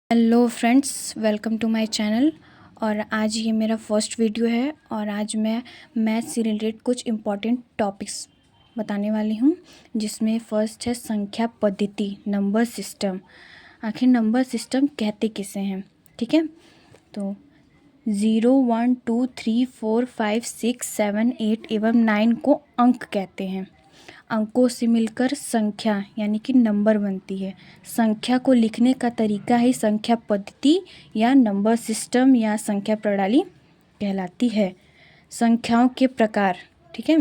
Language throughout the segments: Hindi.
Hello friends, welcome to my channel. और आज ये मेरा फर्स्ट वीडियो है और आज मैं मैथ से रिलेटेड कुछ इम्पॉर्टेंट टॉपिक्स बताने वाली हूँ, जिसमें फ़र्स्ट है संख्या पद्धति, नंबर सिस्टम। आखिर नंबर सिस्टम कहते किसे हैं, ठीक है। तो 0, 1, 2, 3, 4, 5, 6, 7, 8 एवं 9 को अंक कहते हैं। अंकों से मिलकर संख्या यानी कि नंबर बनती है। संख्या को लिखने का तरीका ही संख्या पद्धति या नंबर सिस्टम या संख्या प्रणाली कहलाती है। संख्याओं के प्रकार, ठीक है,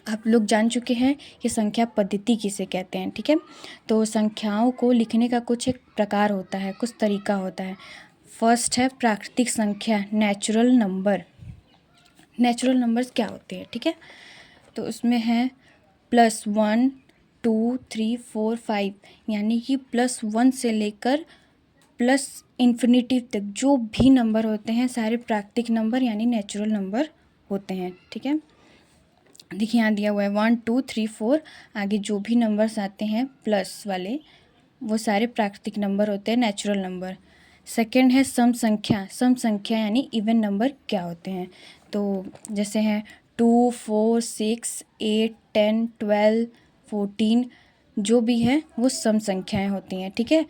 आप लोग जान चुके हैं कि संख्या पद्धति किसे कहते हैं, ठीक है। तो संख्याओं को लिखने का कुछ एक प्रकार होता है, कुछ तरीका होता है। फर्स्ट है प्राकृतिक संख्या, नेचुरल नंबर। नेचुरल नंबर्स क्या होते हैं, ठीक है। तो उसमें है +1, 2, 3, 4, 5, यानी कि +1 से लेकर +∞ तक जो भी नंबर होते हैं सारे प्राकृतिक नंबर यानी नेचुरल नंबर होते हैं, ठीक है। देखिए यहाँ दिया हुआ है 1, 2, 3, 4, आगे जो भी नंबर्स आते हैं प्लस वाले वो सारे प्राकृतिक नंबर होते हैं, नेचुरल नंबर। सेकंड है सम संख्या। सम संख्या यानी इवन नंबर क्या होते हैं, तो जैसे हैं 2, 4, 6, 8, 10, 12, 14, जो भी है वो सम संख्याएं होती हैं, ठीक है।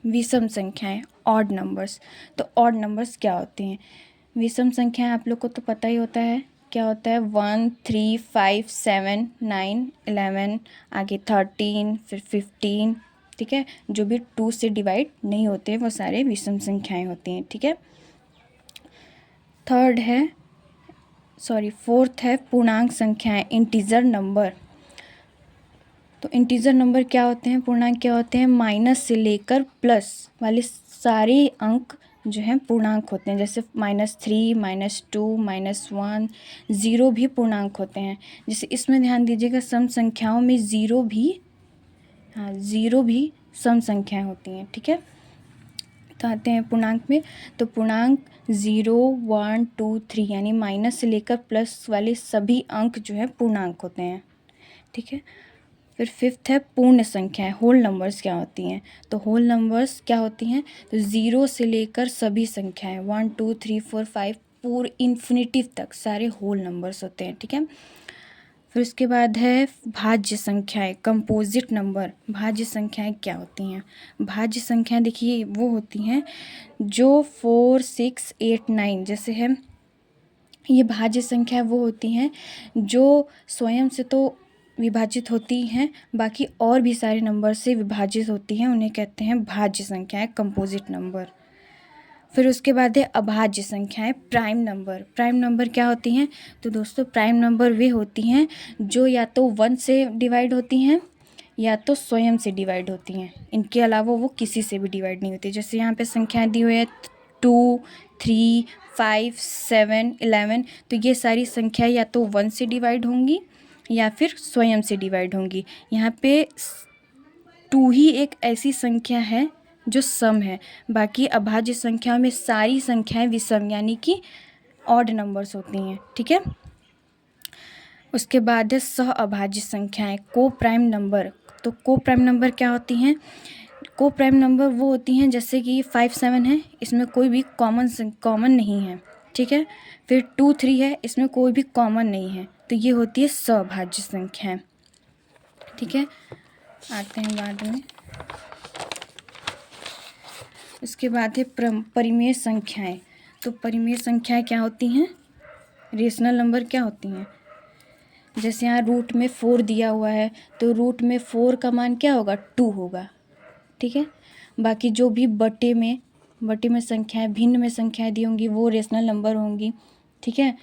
विषम संख्याएं, ऑड नंबर्स। तो ऑड नंबर्स क्या होते हैं? विषम संख्याएं आप लोग को तो पता ही होता है क्या होता है। 1, 3, 5, 7, 9, 11, आगे 13, फिर 15, ठीक है। जो भी 2 से डिवाइड नहीं होते वो सारे विषम संख्याएं होती हैं, ठीक है। फोर्थ है पूर्णांक संख्याएं, इंटीजर नंबर। तो इंटीजर नंबर क्या होते हैं, पूर्णांक क्या होते हैं? माइनस से लेकर प्लस वाले सारे अंक जो हैं पूर्णांक होते हैं, जैसे -3, -2, -1, 0 भी पूर्णांक होते हैं। जैसे इसमें ध्यान दीजिएगा, सम संख्याओं में 0 भी सम संख्याएं होती हैं, ठीक है। तो आते हैं पूर्णांक में। तो पूर्णांक 0, 1, 2, 3 यानी माइनस से लेकर प्लस वाले सभी अंक जो है पूर्णांक होते हैं, ठीक है। फिर फिफ्थ है पूर्ण संख्याएं, होल नंबर्स क्या होती हैं? तो होल नंबर्स क्या होती हैं? तो 0 से लेकर सभी संख्याएं 1, 2, 3, 4, 5 पूरे इन्फिनिटिव तक सारे होल नंबर्स होते हैं, ठीक है। फिर उसके बाद है भाज्य संख्याएं, कंपोजिट नंबर। भाज्य संख्याएं क्या होती हैं? भाज्य संख्याएं देखिए वो होती हैं जो 4, 6, 8, 9 जैसे है, ये भाज्य संख्या वो होती हैं जो स्वयं से तो विभाजित होती हैं, बाकी और भी सारे नंबर से विभाजित होती हैं, उन्हें कहते हैं भाज्य संख्याएं, कंपोजिट नंबर। फिर उसके बाद है अभाज्य संख्याएं, प्राइम नंबर। प्राइम नंबर क्या होती हैं? तो दोस्तों प्राइम नंबर वे होती हैं जो या तो 1 से डिवाइड होती हैं या तो स्वयं से डिवाइड होती हैं, इनके अलावा वो किसी से भी डिवाइड नहीं होती। जैसे यहाँ पे संख्याएं दी हुई है 2, 3, 5, 7, 11, तो ये सारी संख्या या तो 1 से डिवाइड होंगी या फिर स्वयं से डिवाइड होंगी। यहाँ पे 2 ही एक ऐसी संख्या है जो सम है, बाकी अभाज्य संख्या में सारी संख्याएं विषम यानी कि ऑड नंबर्स होती हैं, ठीक है। उसके बाद है सह अभाज्य संख्याएं, को प्राइम नंबर। तो को प्राइम नंबर क्या होती हैं? को प्राइम नंबर वो होती हैं जैसे कि 5, 7 है, इसमें कोई भी कॉमन नहीं है, ठीक है। फिर 2, 3 है, इसमें कोई भी कॉमन नहीं है, तो ये होती है सभाज्य संख्याएं, ठीक है। आते हैं बाद में। उसके बाद है परिमेय संख्याएं। तो परिमेय संख्याएं क्या होती हैं? रेशनल नंबर क्या होती हैं? जैसे यहाँ रूट में 4 दिया हुआ है, तो रूट में 4 का मान क्या होगा? 2 होगा, ठीक है। बाकी जो भी बटे में संख्याएं, भिन्न में संख्याएं दी होंगी वो रेशनल नंबर होंगी, ठीक है।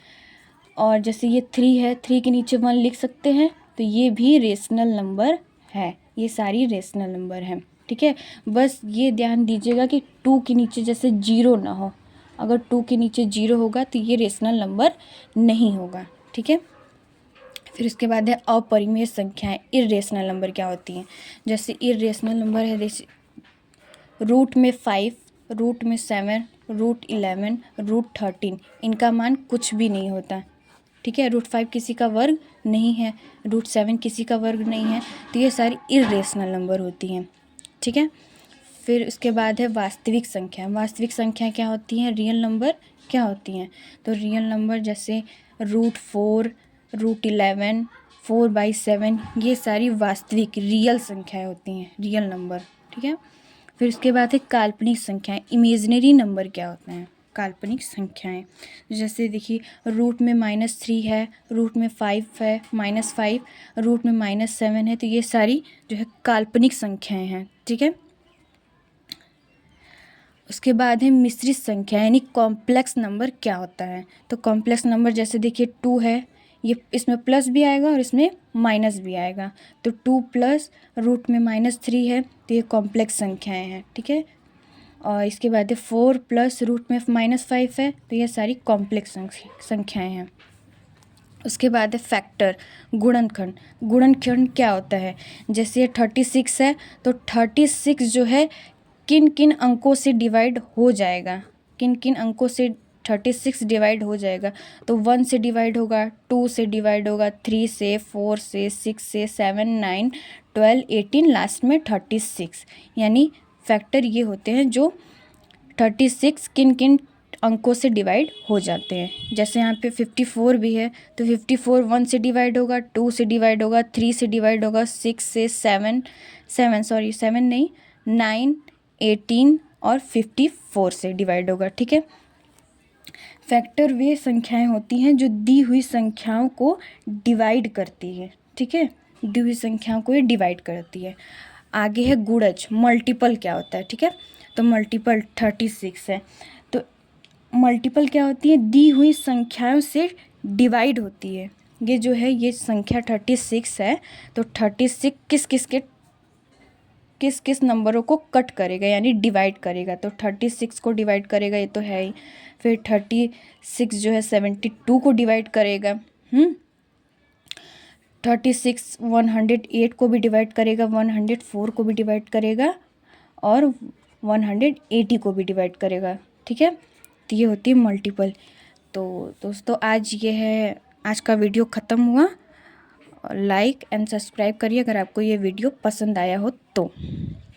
और जैसे ये 3 है, 3 के नीचे 1 लिख सकते हैं, तो ये भी रेशनल नंबर है। ये सारी रेशनल नंबर हैं, ठीक है। बस ये ध्यान दीजिएगा कि 2 के नीचे जैसे 0 ना हो। अगर 2 के नीचे 0 होगा तो ये रेशनल नंबर नहीं होगा, ठीक है। फिर उसके बाद है अपरिमेय संख्याएं, इर्रेशनल नंबर क्या होती हैं? जैसे इर्रेशनल नंबर है रूट में 5, रूट में 7, रूट 11, रूट 13, इनका मान कुछ भी नहीं होता, ठीक है। रूट 5 किसी का वर्ग नहीं है, रूट 7 किसी का वर्ग नहीं है, तो ये सारी इर्रेशनल नंबर होती हैं, ठीक है। फिर उसके बाद है वास्तविक संख्या। वास्तविक संख्या क्या होती हैं, रियल नंबर क्या होती हैं। तो रियल नंबर जैसे √4, √11, 4/7, ये सारी वास्तविक रियल संख्याएं होती हैं, रियल नंबर। ठीक है। फिर उसके बाद है काल्पनिक संख्याएं। इमेजिनरी नंबर क्या होते हैं, काल्पनिक संख्याएं। जैसे देखिए रूट में -3 है, रूट में 5 है, -5, रूट में -7 है, तो ये सारी जो है काल्पनिक संख्याएं हैं। ठीक है। उसके बाद है मिश्रित संख्या यानी कॉम्प्लेक्स नंबर क्या होता है। तो कॉम्प्लेक्स नंबर जैसे देखिए 2 है, ये इसमें प्लस भी आएगा और इसमें माइनस भी आएगा। तो 2 प्लस रूट में -3 है, तो ये कॉम्प्लेक्स संख्याएं हैं। ठीक है। और इसके बाद है 4 प्लस रूट में -5 है, तो ये सारी कॉम्प्लेक्स संख्याएं हैं। उसके बाद है फैक्टर, गुणनखंड। गुणनखंड क्या होता है, जैसे 36 है, तो 36 जो है किन किन अंकों से डिवाइड हो जाएगा, किन किन अंकों से 36 डिवाइड हो जाएगा। तो 1 से डिवाइड होगा, 2 से डिवाइड होगा, 3 से, 4 से, 6 से, 7, 9, 12, 18, लास्ट में 36। यानी फैक्टर ये होते हैं जो 36 किन किन अंकों से डिवाइड हो जाते हैं। जैसे यहाँ पे 54 भी है, तो 54 1 से डिवाइड होगा, 2 से डिवाइड होगा, 3 से डिवाइड होगा, 6 से, 7 नहीं, 9, 18 और 54 से डिवाइड होगा। ठीक है। फैक्टर वे संख्याएं होती हैं जो दी हुई संख्याओं को डिवाइड करती है। ठीक है। दी हुई संख्याओं को ये डिवाइड करती है। आगे है गुणज, मल्टीपल क्या होता है। ठीक है। तो मल्टीपल 36 है, तो मल्टीपल क्या होती है, दी हुई संख्याओं से डिवाइड होती है। ये जो है ये संख्या 36 है, तो 36 किस किस नंबरों को कट करेगा यानी डिवाइड करेगा। तो 36 को डिवाइड करेगा, ये तो है ही। फिर 36 जो है 72 को डिवाइड करेगा। 36 108 को भी डिवाइड करेगा, 104 को भी डिवाइड करेगा और 180 को भी डिवाइड करेगा। ठीक है। तो ये होती है मल्टीपल। तो दोस्तों आज का वीडियो ख़त्म हुआ। लाइक एंड सब्सक्राइब करिए अगर आपको ये वीडियो पसंद आया हो तो।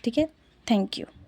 ठीक है। Thank you.